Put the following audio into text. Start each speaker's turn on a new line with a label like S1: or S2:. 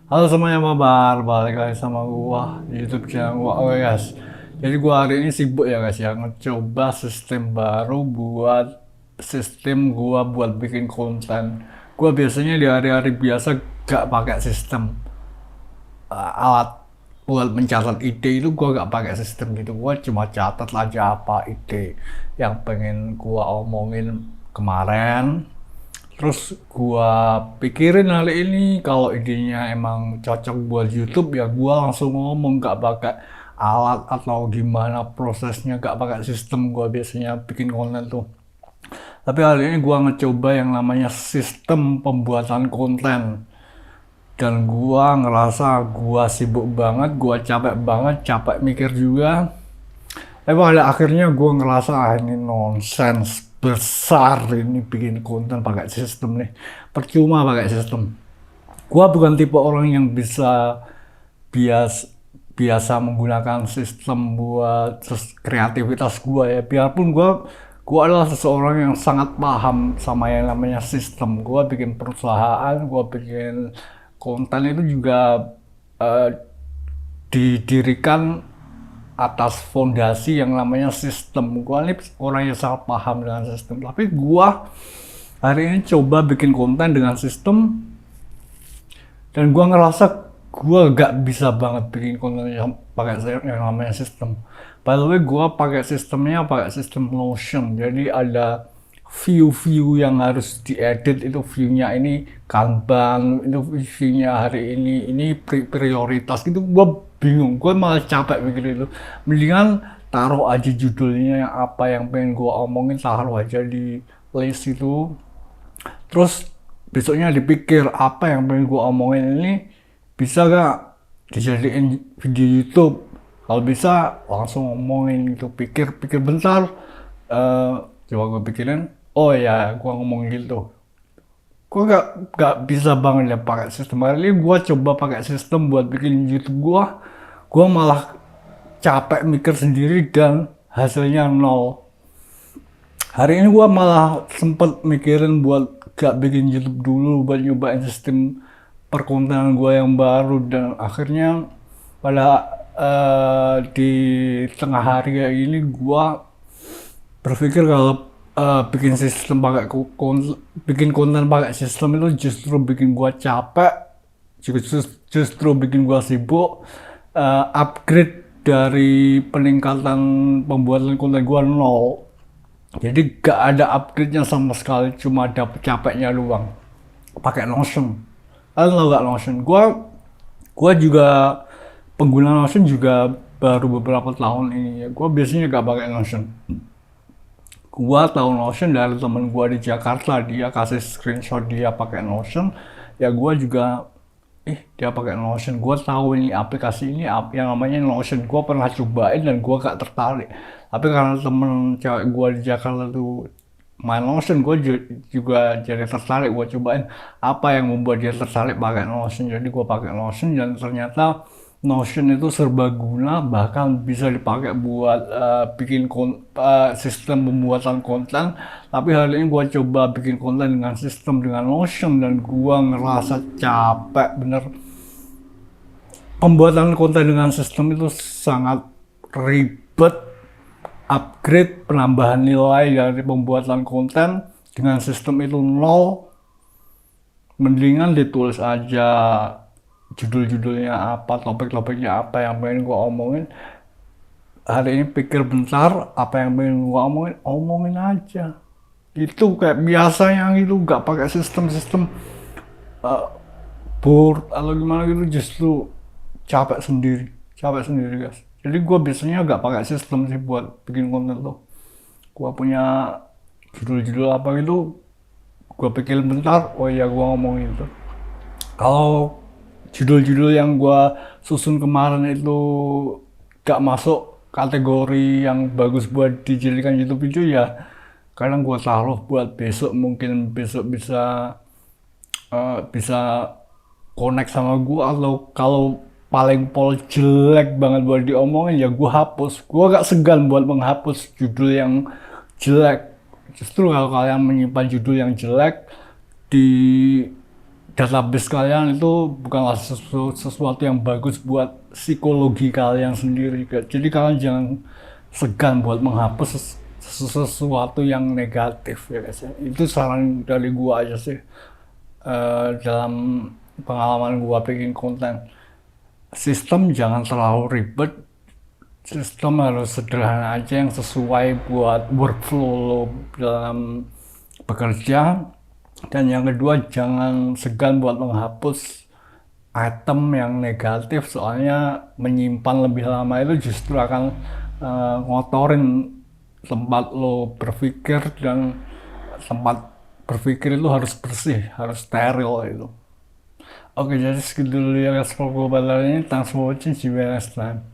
S1: Halo semuanya, mabar balik lagi sama gua di YouTube channel gua. Oh guys, jadi gua hari ini sibuk ya guys, ya ngecoba sistem baru buat sistem gua buat bikin konten. Gua biasanya di hari-hari biasa gak pakai sistem alat buat mencatat ide, itu gua gak pakai sistem gitu. Gua cuma catat aja apa ide yang pengen gua omongin kemarin. Terus gua pikirin hari ini, kalau idenya emang cocok buat YouTube ya gua langsung ngomong, gak pakai alat atau gimana prosesnya, gak pakai sistem gua biasanya bikin konten tuh. Tapi hari ini gua ngecoba yang namanya sistem pembuatan konten, dan gua ngerasa gua sibuk banget, gua capek banget, capek mikir juga. Tapi pada akhirnya gue ngerasa ini nonsens besar ini bikin konten pakai sistem nih. Percuma pakai sistem. Gue bukan tipe orang yang bisa bias biasa menggunakan sistem buat kreativitas gue ya. Biarpun gue adalah seseorang yang sangat paham sama yang namanya sistem. Gue bikin perusahaan, gue bikin konten itu juga eh, didirikan atas fondasi yang namanya sistem. Gua ini orang yang sangat paham dengan sistem. Tapi gua hari ini coba bikin konten dengan sistem, dan gua ngerasa gua gak bisa banget bikin konten yang pakai yang namanya sistem. By the way, gua pakai sistemnya pakai sistem Notion. Jadi ada view-view yang harus diedit, itu view-nya ini Kanban, itu view-nya hari ini prioritas gitu. Gue bingung, gue malah capek mikir itu. Mendingan taruh aja judulnya yang apa yang pengen gue omongin, taruh aja di list itu. Terus besoknya dipikir apa yang pengen gue omongin ini bisa gak dijadiin video YouTube. Kalau bisa langsung ngomongin gitu, pikir-pikir bentar. Coba gue pikirin, oh ya gue ngomong gitu. Gue gak bisa banget ya pakai sistem. Hari ini gue coba pakai sistem buat bikin YouTube gue. Gue malah capek mikir sendiri dan hasilnya nol. Hari ini gua malah sempet mikirin buat gak bikin YouTube dulu, buat nyobain sistem perkontenan gua yang baru, dan akhirnya pada di tengah hari kayak ini gua berpikir kalau bikin sistem pakai bikin konten pakai sistem itu justru bikin gua capek, justru bikin gua sibuk. Upgrade dari peningkatan pembuatan konten gua nol. Jadi gak ada upgrade-nya sama sekali, cuma dapet capeknya doang. Pakai Notion. Lo gak Notion? Gua juga pengguna Notion juga baru beberapa tahun ini ya. Gua biasanya gak pakai Notion. Gua tahu Notion dari temen gua di Jakarta, dia kasih screenshot dia pakai Notion. Ya gua juga dia pakai Notion. Gua tahu ini aplikasi ini yang namanya Notion. Gua pernah cobain dan gua gak tertarik. Tapi karena temen cewek gua di Jakarta tuh main Notion, gua juga jadi tertarik. Gua cobain apa yang membuat dia tertarik pakai Notion. Jadi gua pakai Notion, dan ternyata Notion itu serbaguna, bahkan bisa dipakai buat bikin sistem pembuatan konten. Tapi hari ini gua coba bikin konten dengan sistem dengan Notion, dan gua ngerasa capek bener. Pembuatan konten dengan sistem itu sangat ribet. Upgrade penambahan nilai dari pembuatan konten dengan sistem itu nol. Mendingan ditulis aja judul-judulnya apa, topik-topiknya apa yang pengen gua omongin. Hari ini pikir bentar, apa yang pengen gua omongin, omongin aja. Itu kayak biasanya gitu, gak pakai sistem-sistem board atau gimana gitu, justru capek sendiri guys. Jadi gua biasanya gak pakai sistem sih buat bikin konten tuh. Gua punya judul-judul apa gitu, gua pikirin bentar, oh iya gua ngomongin itu. Kalau judul-judul yang gua susun kemarin itu gak masuk kategori yang bagus buat dijadikan YouTube video, ya kadang gua taruh buat besok, mungkin besok bisa connect sama gua. Atau kalau paling pol jelek banget buat diomongin, ya gua hapus. Gua gak segan buat menghapus judul yang jelek. Justru kalau kalian menyimpan judul yang jelek di database kalian itu bukanlah sesuatu yang bagus buat psikologi kalian sendiri. Jadi kalian jangan segan buat menghapus sesuatu yang negatif ya guys. Itu saran dari gua aja sih. Dalam pengalaman gua bikin konten, sistem jangan terlalu ribet, sistem harus sederhana aja yang sesuai buat workflow lo dalam bekerja. Dan yang kedua, jangan segan buat menghapus item yang negatif, soalnya menyimpan lebih lama itu justru akan ngotorin tempat lo berpikir, dan tempat berpikir itu harus bersih, harus steril itu. Oke, jadi segitu dulu ya guys for global ini. Thanks for watching, see you next time.